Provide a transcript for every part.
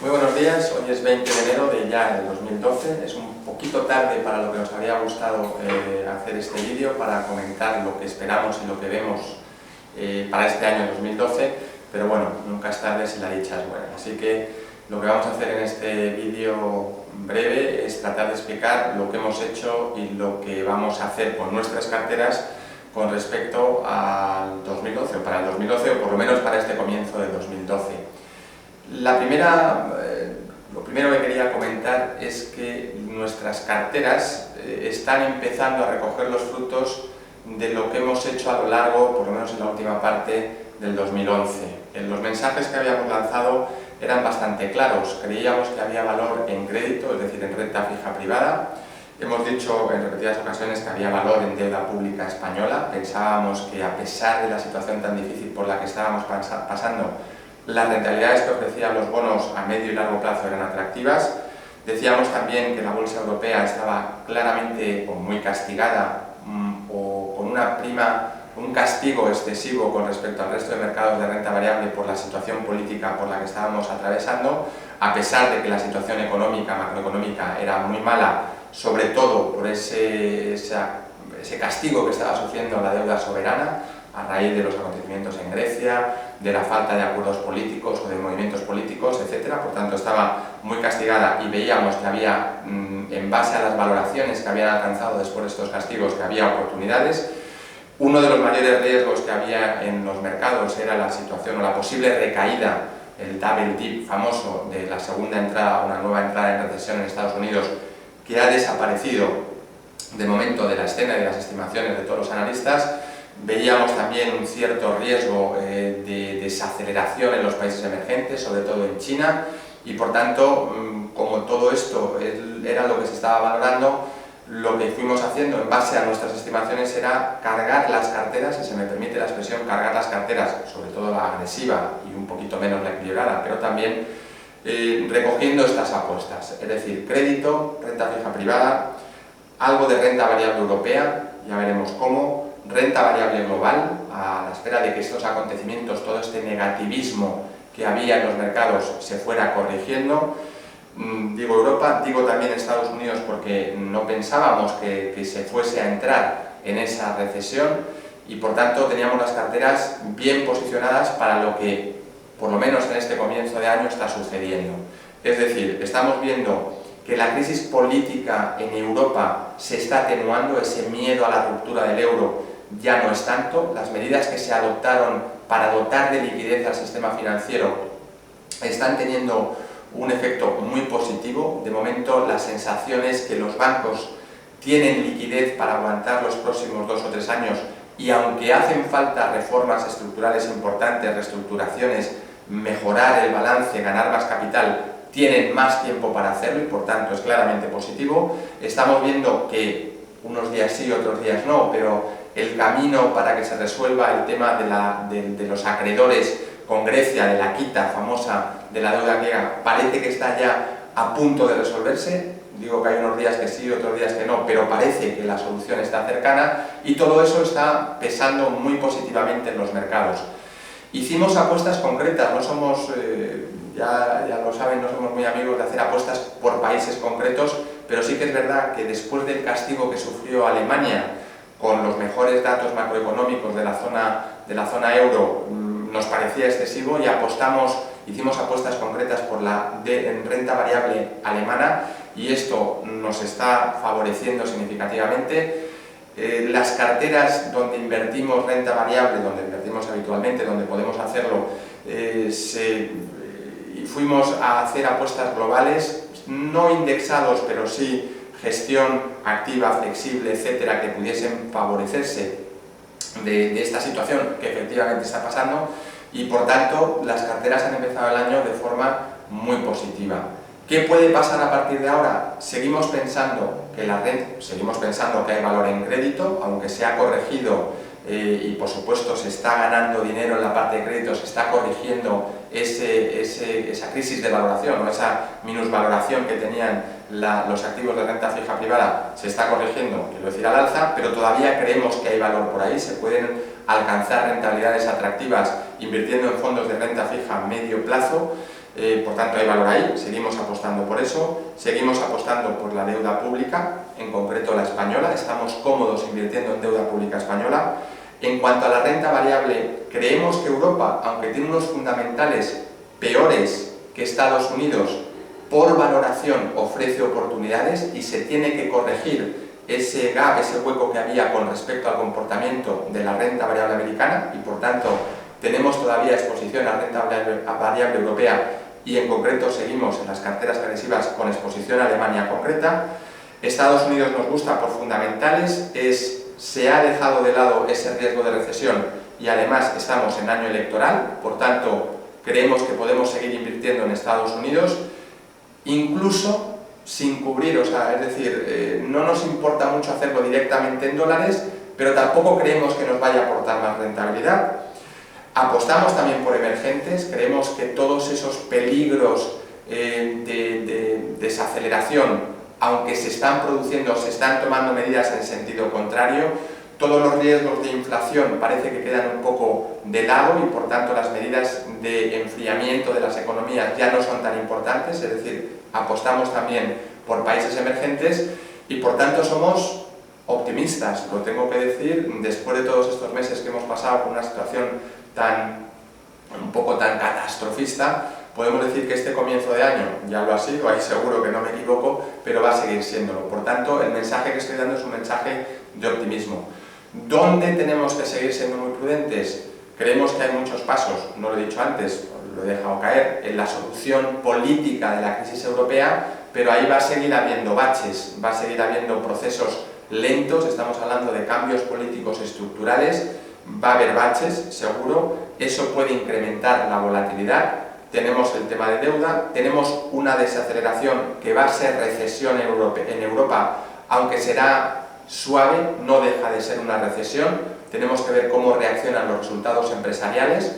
Muy buenos días, hoy es 20 de enero de ya el 2012, es un poquito tarde para lo que nos habría gustado hacer este vídeo para comentar lo que esperamos y lo que vemos para este año 2012, pero bueno, nunca es tarde si la dicha es buena. Así que lo que vamos a hacer en este vídeo breve es tratar de explicar lo que hemos hecho y lo que vamos a hacer con nuestras carteras con respecto al 2012, o para el 2012 o por lo menos para este comienzo del 2012. Lo primero que quería comentar es que nuestras carteras están empezando a recoger los frutos de lo que hemos hecho a lo largo, por lo menos en la última parte del 2011. Los mensajes que habíamos lanzado eran bastante claros. Creíamos que había valor en crédito, es decir, en renta fija privada. Hemos dicho en repetidas ocasiones que había valor en deuda pública española. Pensábamos que a pesar de la situación tan difícil por la que estábamos pasando, las rentabilidades que ofrecían los bonos a medio y largo plazo eran atractivas. Decíamos también que la bolsa europea estaba claramente o muy castigada o con un castigo excesivo con respecto al resto de mercados de renta variable por la situación política por la que estábamos atravesando, a pesar de que la situación económica, macroeconómica era muy mala, sobre todo por ese castigo que estaba sufriendo la deuda soberana a raíz de los acontecimientos en Grecia, de la falta de acuerdos políticos o de movimientos políticos, etc. Por tanto, estaba muy castigada y veíamos que había, en base a las valoraciones que habían alcanzado después de estos castigos, que había oportunidades. Uno de los mayores riesgos que había en los mercados era la situación o la posible recaída, el double dip famoso de la segunda entrada, una nueva entrada en recesión en Estados Unidos, que ha desaparecido de momento de la escena y de las estimaciones de todos los analistas. Veíamos también un cierto riesgo de desaceleración en los países emergentes, sobre todo en China, y por tanto, como todo esto era lo que se estaba valorando, lo que fuimos haciendo en base a nuestras estimaciones era cargar las carteras, si se me permite la expresión, cargar las carteras, sobre todo la agresiva y un poquito menos la equilibrada, pero también recogiendo estas apuestas, es decir, crédito, renta fija privada, algo de renta variable europea, ya veremos cómo, renta variable global, a la espera de que estos acontecimientos, todo este negativismo que había en los mercados se fuera corrigiendo. Digo Europa, digo también Estados Unidos porque no pensábamos que se fuese a entrar en esa recesión y por tanto teníamos las carteras bien posicionadas para lo que, por lo menos en este comienzo de año, está sucediendo. Es decir, estamos viendo que la crisis política en Europa se está atenuando, ese miedo a la ruptura del euro ya no es tanto, las medidas que se adoptaron para dotar de liquidez al sistema financiero están teniendo un efecto muy positivo. De momento, la sensación es que los bancos tienen liquidez para aguantar los próximos 2 o 3 años y aunque hacen falta reformas estructurales importantes, reestructuraciones, mejorar el balance, ganar más capital, tienen más tiempo para hacerlo y por tanto es claramente positivo. Estamos viendo que unos días sí, otros días no, pero el camino para que se resuelva el tema de los acreedores con Grecia, de la quita famosa de la deuda griega, parece que está ya a punto de resolverse. Digo que hay unos días que sí, otros días que no, pero parece que la solución está cercana y todo eso está pesando muy positivamente en los mercados. Hicimos apuestas concretas, no somos, ya lo saben, no somos muy amigos de hacer apuestas por países concretos, pero sí que es verdad que después del castigo que sufrió Alemania con los mejores datos macroeconómicos de la zona euro, nos parecía excesivo y hicimos apuestas concretas en renta variable alemana y esto nos está favoreciendo significativamente. Las carteras donde invertimos renta variable, donde invertimos habitualmente, donde podemos hacerlo, fuimos a hacer apuestas globales, no indexados, pero sí gestión activa, flexible, etcétera, que pudiesen favorecerse de esta situación que efectivamente está pasando y por tanto las carteras han empezado el año de forma muy positiva. ¿Qué puede pasar a partir de ahora? Seguimos pensando que hay valor en crédito, aunque se ha corregido y por supuesto se está ganando dinero en la parte de crédito, se está corrigiendo esa crisis de valoración o esa minusvaloración que tenían los activos de renta fija privada, se está corrigiendo, quiero decir al alza, pero todavía creemos que hay valor por ahí, se pueden alcanzar rentabilidades atractivas invirtiendo en fondos de renta fija a medio plazo por tanto hay valor ahí, seguimos apostando por eso, seguimos apostando por la deuda pública, en concreto la española, estamos cómodos invirtiendo en deuda pública española. En cuanto a la renta variable, creemos que Europa, aunque tiene unos fundamentales peores que Estados Unidos, por valoración ofrece oportunidades y se tiene que corregir ese gap, ese hueco que había con respecto al comportamiento de la renta variable americana y por tanto tenemos todavía exposición a renta variable europea y en concreto seguimos en las carteras agresivas con exposición a Alemania concreta. Estados Unidos nos gusta por fundamentales, se ha dejado de lado ese riesgo de recesión y además estamos en año electoral, por tanto creemos que podemos seguir invirtiendo en Estados Unidos, incluso sin cubrir, o sea, es decir, no nos importa mucho hacerlo directamente en dólares, pero tampoco creemos que nos vaya a aportar más rentabilidad. Apostamos también por emergentes, creemos que todos esos peligros de desaceleración, aunque se están produciendo, se están tomando medidas en sentido contrario, todos los riesgos de inflación parece que quedan un poco de lado y por tanto las medidas de enfriamiento de las economías ya no son tan importantes, es decir, apostamos también por países emergentes y por tanto somos optimistas, lo tengo que decir, después de todos estos meses que hemos pasado con una situación un poco tan catastrofista, podemos decir que este comienzo de año ya lo ha sido, ahí seguro que no me equivoco, pero va a seguir siéndolo. Por tanto, el mensaje que estoy dando es un mensaje de optimismo. ¿Dónde tenemos que seguir siendo muy prudentes? Creemos que hay muchos pasos, no lo he dicho antes, lo he dejado caer, en la solución política de la crisis europea, pero ahí va a seguir habiendo baches, va a seguir habiendo procesos lentos, estamos hablando de cambios políticos estructurales, va a haber baches, seguro, eso puede incrementar la volatilidad, tenemos el tema de deuda, tenemos una desaceleración que va a ser recesión en Europa, aunque será suave, no deja de ser una recesión, tenemos que ver cómo reaccionan los resultados empresariales.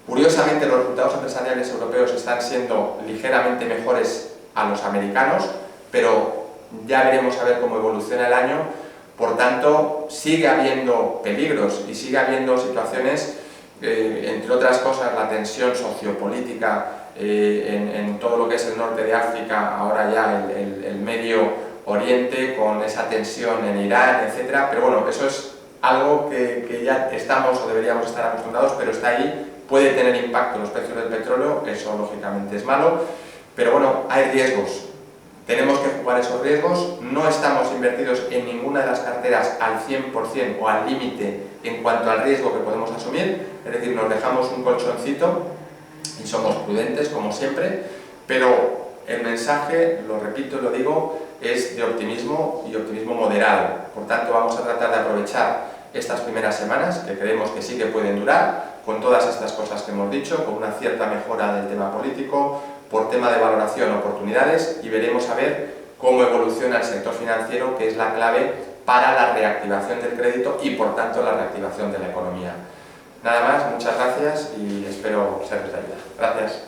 Curiosamente, los resultados empresariales europeos están siendo ligeramente mejores a los americanos, pero ya veremos a ver cómo evoluciona el año. Por tanto, sigue habiendo peligros y sigue habiendo situaciones, entre otras cosas, la tensión sociopolítica en todo lo que es el norte de África, ahora ya el Medio Oriente, con esa tensión en Irán, etc. Pero bueno, eso es algo que ya estamos o deberíamos estar acostumbrados, pero está ahí, puede tener impacto en los precios del petróleo, eso lógicamente es malo, pero bueno, hay riesgos. Tenemos que jugar esos riesgos, no estamos invertidos en ninguna de las carteras al 100% o al límite en cuanto al riesgo que podemos asumir, es decir, nos dejamos un colchoncito y somos prudentes como siempre, pero el mensaje, lo repito y lo digo, es de optimismo y optimismo moderado. Por tanto, vamos a tratar de aprovechar estas primeras semanas, que creemos que sí que pueden durar, con todas estas cosas que hemos dicho, con una cierta mejora del tema político, por tema de valoración, oportunidades, y veremos a ver cómo evoluciona el sector financiero, que es la clave para la reactivación del crédito y, por tanto, la reactivación de la economía. Nada más, muchas gracias y espero serles de ayuda. Gracias.